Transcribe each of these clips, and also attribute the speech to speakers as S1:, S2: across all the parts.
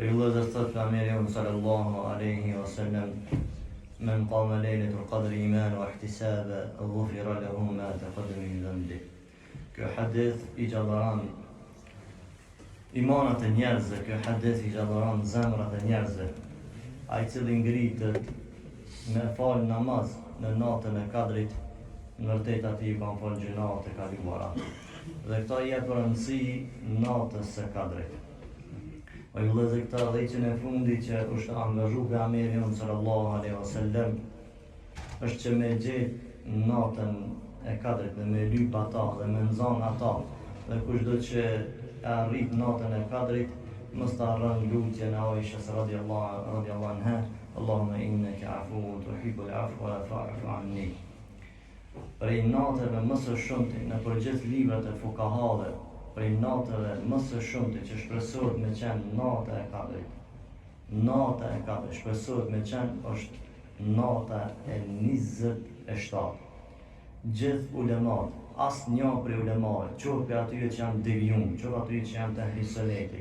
S1: ويولد الطفل مريم صلى الله عليه وسلم من قام ليلة القدر إيمان واحتسابا غفر له ما تقدم من ذنبه. Kjo hadith I gjallëran imanat e njerëzve, kjo hadith I gjallëran zemrat e njerëzve. Ai cili ngritet me fal namaz në natën e kadrit, në vërtet ati I kanë fal gjunat e kaluara. Dhe këta jep rëndësi natës së kadrit. O ju lëzë këta dhe që në fundi që është angazhu për Ameriun sallallahu alaihi wasallam, është që me gjetë natën e kadrit dhe me lyp ata dhe me nxan ata, dhe kushdo që e arrit natën e kadrit, mos ta harron lutjen e Aishës radhiyallahu anha, Allahumma innaka afuwun tuhibbul afwa fa'fu anni. Prej natëve më së shumti në përgjith librat e fukahave, prej natëve më së shumti që shpresohet me qenë nata e kadrit. Nata e kadrit shpresohet me qenë është nata e 27. Gjithë ulemat, asë një prej ulemave, qoftë për atyre që janë devijum, qoftë atyre që janë të hrisëneti,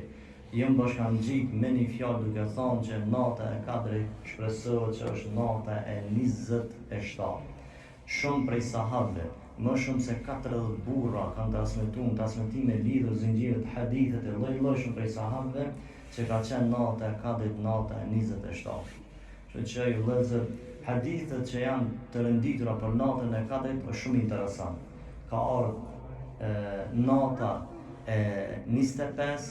S1: jëmë bashkan gjikë me një fjallë duke thonë që nata e kadrit shpresohet që është nata e 27. Shumë prej sahabëve, më shumë se 40 burra kanë transmetime lidhur zinxhirët hadithet e lloj-llojshëm prej sahabëve që ka qenë nata e kadrit nata e 27. Kështu që ju vëllezër, hadithet që janë të rënditura për natën e kadrit është shumë interesant. Ka ardhur nata e 25,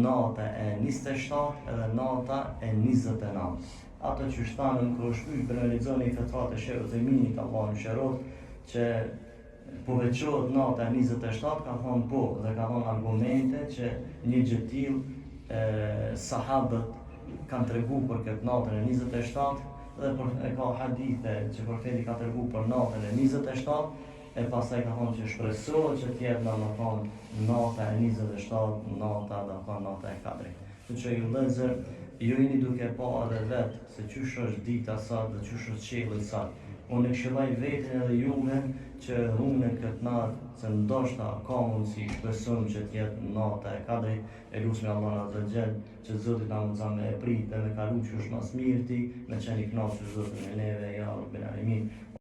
S1: nata e 27 edhe nata e 29. Ato që shtanën kërë shpyj për realizoni I fetrat e Shehut Theminit, Allah në shërot, që poveqohet nata e 27, ka thonë po, dhe ka thonë argumente që një gjëtil sahabët kanë tregu për këtë natën e 27, dhe e ka hadithe që profeti ka tregu për natën e 27, e pastaj ka thonë që shpresohet që tjetë në thonë nata e 27, nata e kadrit. Që ju lezër, ju jeni duke pa edhe vetë se qysh është dita sot dhe qysh është qielli sot. Unë këshilloj veten edhe juve që humbën këtë natë, se ndoshta ka mundësi shpresojmë që të jetë nata e kadrit, e lutem Allahun azza xal që Zoti na mundson me e prit dhe me kalu që është më smirti, me qenë I kënaqur Zotin me neve ja Rabbel Alamin.